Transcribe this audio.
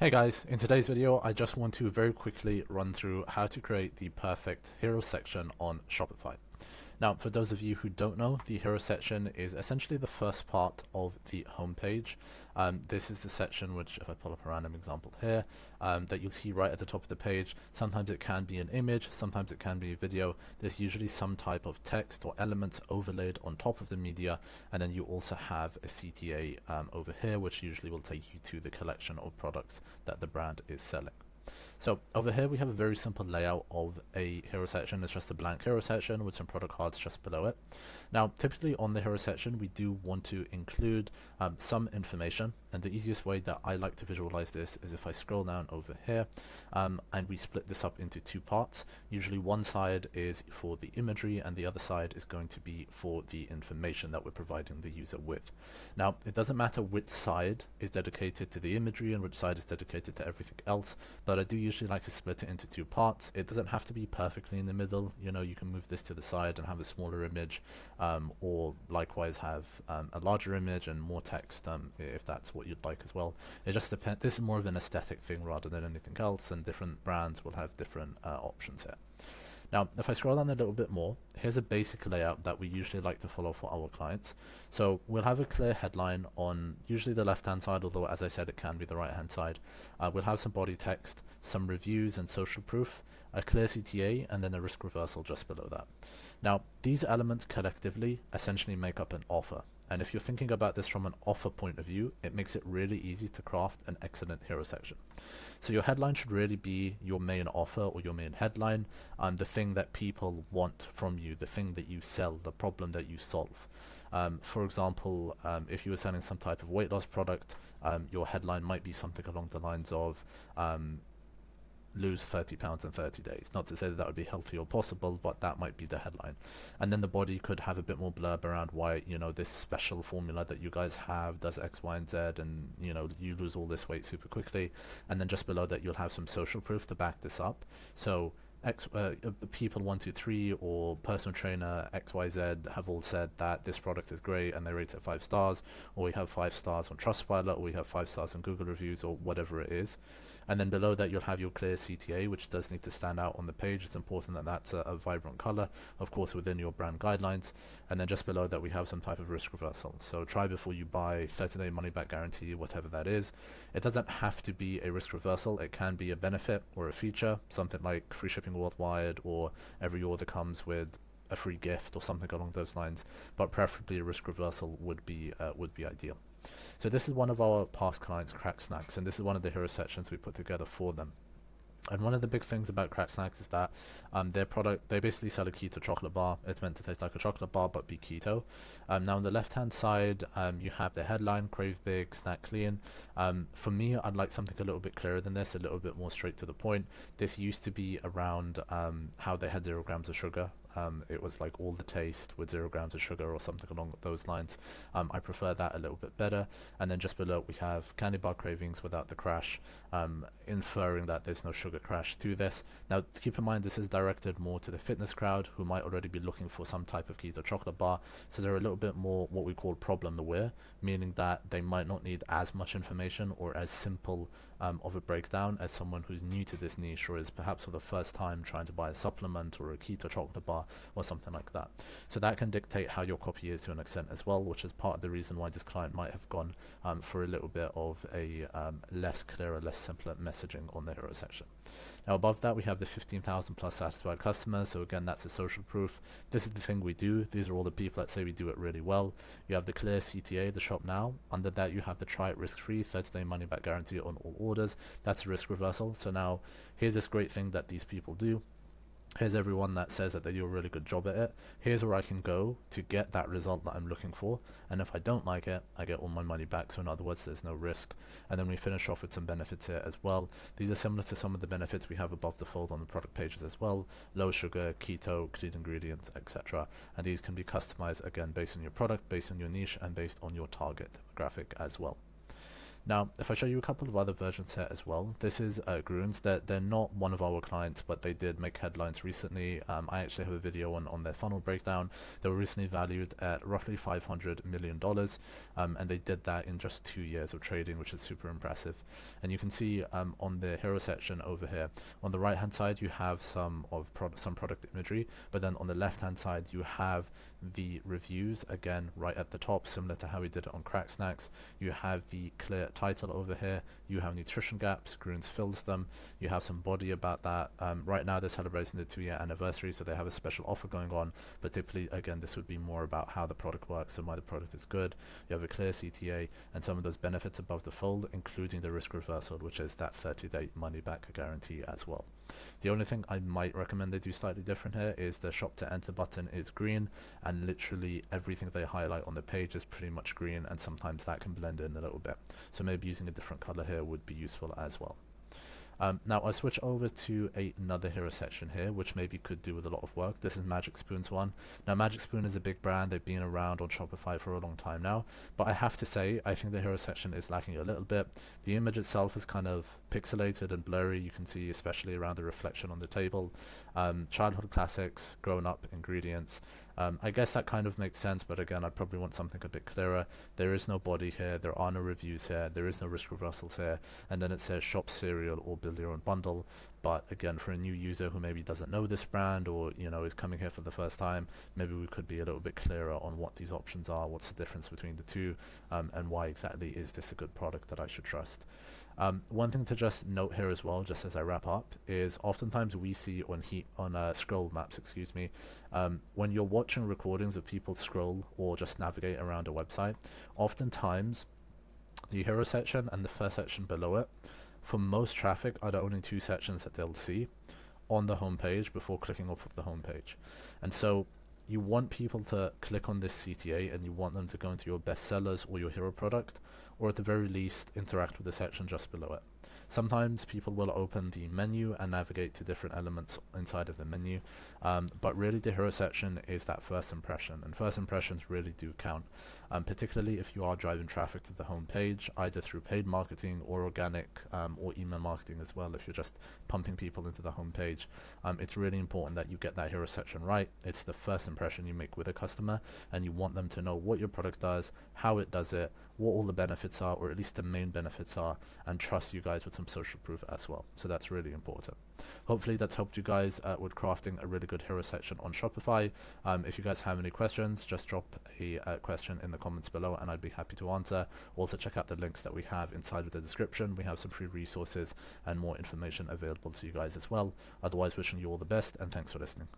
Hey guys, in today's video I just want to very quickly run through how to create the perfect hero section on Shopify. Now, for those of you who don't know, the hero section is essentially the first part of the homepage. This is the section which, if I pull up a random example here, that you'll see right at the top of the page. Sometimes it can be an image, sometimes it can be a video. There's usually some type of text or elements overlaid on top of the media, and then you also have a CTA over here, which usually will take you to the collection of products that the brand is selling. So over here we have a very simple layout of a hero section. It's just a blank hero section with some product cards just below it. Now typically on the hero section we do want to include some information, and the easiest way that I like to visualize this is if I scroll down over here and we split this up into two parts. Usually one side is for the imagery and the other side is going to be for the information that we're providing the user with. Now it doesn't matter which side is dedicated to the imagery and which side is dedicated to everything else, but I do usually like to split it into two parts. It doesn't have to be perfectly in the middle. You know, you can move this to the side and have a smaller image, or likewise have a larger image and more text if that's what you'd like as well. It just depends. This is more of an aesthetic thing rather than anything else, and different brands will have different options here. Now, if I scroll down a little bit more, here's a basic layout that we usually like to follow for our clients. So we'll have a clear headline on usually the left-hand side, although as I said, it can be the right-hand side. We'll have some body text, some reviews and social proof, a clear CTA, and then a risk reversal just below that. Now, these elements collectively essentially make up an offer. And if you're thinking about this from an offer point of view, it makes it really easy to craft an excellent hero section. So your headline should really be your main offer or your main headline, and the thing that people want from you, the thing that you sell, the problem that you solve. For example, if you were selling some type of weight loss product, your headline might be something along the lines of lose 30 pounds in 30 days. Not to say that would be healthy or possible, but that might be the headline. And then the body could have a bit more blurb around why, you know, this special formula that you guys have does X, Y, and Z, and, you know, you lose all this weight super quickly. And then just below that, you'll have some social proof to back this up. So people 123 or personal trainer XYZ have all said that this product is great and they rate it 5 stars, or we have 5 stars on Trustpilot, or we have 5 stars on Google reviews, or whatever it is. And then below that you'll have your clear CTA, which does need to stand out on the page. It's important that that's a vibrant color, of course within your brand guidelines. And then just below that we have some type of risk reversal. So try before you buy, 30-day money back guarantee, whatever that is. It doesn't have to be a risk reversal. It can be a benefit or a feature, something like free shipping worldwide, or every order comes with a free gift or something along those lines, but preferably a risk reversal would be ideal. So this is one of our past clients, Crack Snacks, and this is one of the hero sections we put together for them. And one of the big things about Crack Snacks is that their product, they basically sell a keto chocolate bar. It's meant to taste like a chocolate bar but be keto. Now on the left hand side you have the headline, crave big, snack clean. For me, I'd like something a little bit clearer than this, a little bit more straight to the point. This used to be around how they had 0 grams of sugar. It was like all the taste with 0 grams of sugar or something along those lines. I prefer that a little bit better. And then just below we have candy bar cravings without the crash, inferring that there's no sugar crash to this. Now keep in mind this is directed more to the fitness crowd who might already be looking for some type of keto chocolate bar, so they're a little bit more what we call problem aware, meaning that they might not need as much information or as simple of a breakdown as someone who's new to this niche or is perhaps for the first time trying to buy a supplement or a keto chocolate bar or something like that. So that can dictate how your copy is to an extent as well, which is part of the reason why this client might have gone for a little bit of a less clearer, less simpler messaging on the hero section. Now above that we have the 15,000 plus satisfied customers, so again that's a social proof. This is the thing we do. These are all the people that say we do it really well. You have the clear CTA, the shop now. Under that you have the try it risk free, 30-day money back guarantee on all orders. That's a risk reversal. So now here's this great thing that these people do. Here's everyone that says that they do a really good job at it. Here's where I can go to get that result that I'm looking for. And if I don't like it, I get all my money back. So in other words, there's no risk. And then we finish off with some benefits here as well. These are similar to some of the benefits we have above the fold on the product pages as well. Low sugar, keto, clean ingredients, etc. And these can be customized again based on your product, based on your niche, and based on your target demographic as well. Now, if I show you a couple of other versions here as well, this is Grunes. They're not one of our clients, but they did make headlines recently. I actually have a video on their funnel breakdown. They were recently valued at roughly $500 million, and they did that in just 2 years of trading, which is super impressive. And you can see on the hero section over here, on the right hand side, you have some product imagery, but then on the left hand side, you have the reviews again right at the top, similar to how we did it on Crack Snacks. You have the clear title over here, you have nutrition gaps, Grunes fills them, you have some body about that. Right now they're celebrating the 2-year anniversary, so they have a special offer going on, but typically again this would be more about how the product works and why the product is good. You have a clear CTA and some of those benefits above the fold, including the risk reversal, which is that 30-day money back guarantee as well. The only thing I might recommend they do slightly different here is the shop to enter button is green, and literally everything they highlight on the page is pretty much green, and sometimes that can blend in a little bit. So maybe using a different color here would be useful as well. Now I'll switch over to another hero section here, which maybe could do with a lot of work. This is Magic Spoon's one. Now Magic Spoon is a big brand, they've been around on Shopify for a long time now, but I have to say, I think the hero section is lacking a little bit. The image itself is kind of pixelated and blurry, you can see especially around the reflection on the table. Childhood classics, grown up ingredients. I guess that kind of makes sense, but again, I'd probably want something a bit clearer. There is no body here, there are no reviews here, there is no risk reversals here, and then it says shop cereal or build your own bundle. But again, for a new user who maybe doesn't know this brand, or is coming here for the first time, maybe we could be a little bit clearer on what these options are, what's the difference between the two, and why exactly is this a good product that I should trust. One thing to just note here as well, just as I wrap up, is oftentimes we see on scroll maps, when you're watching recordings of people scroll or just navigate around a website, oftentimes the hero section and the first section below it, for most traffic, are the only two sections that they'll see on the homepage before clicking off of the homepage. And so you want people to click on this CTA, and you want them to go into your bestsellers or your hero product, or at the very least interact with the section just below it. Sometimes people will open the menu and navigate to different elements inside of the menu, but really the hero section is that first impression, and first impressions really do count, particularly if you are driving traffic to the home page, either through paid marketing or organic or email marketing as well. If you're just pumping people into the home page, it's really important that you get that hero section right. It's the first impression you make with a customer, and you want them to know what your product does, how it does it, what all the benefits are, or at least the main benefits are, and trust you guys with some social proof as well. So that's really important. Hopefully that's helped you guys with crafting a really good hero section on Shopify. If you guys have any questions, just drop a question in the comments below and I'd be happy to answer. Also check out the links that we have inside of the description. We have some free resources and more information available to you guys as well. Otherwise, wishing you all the best and thanks for listening.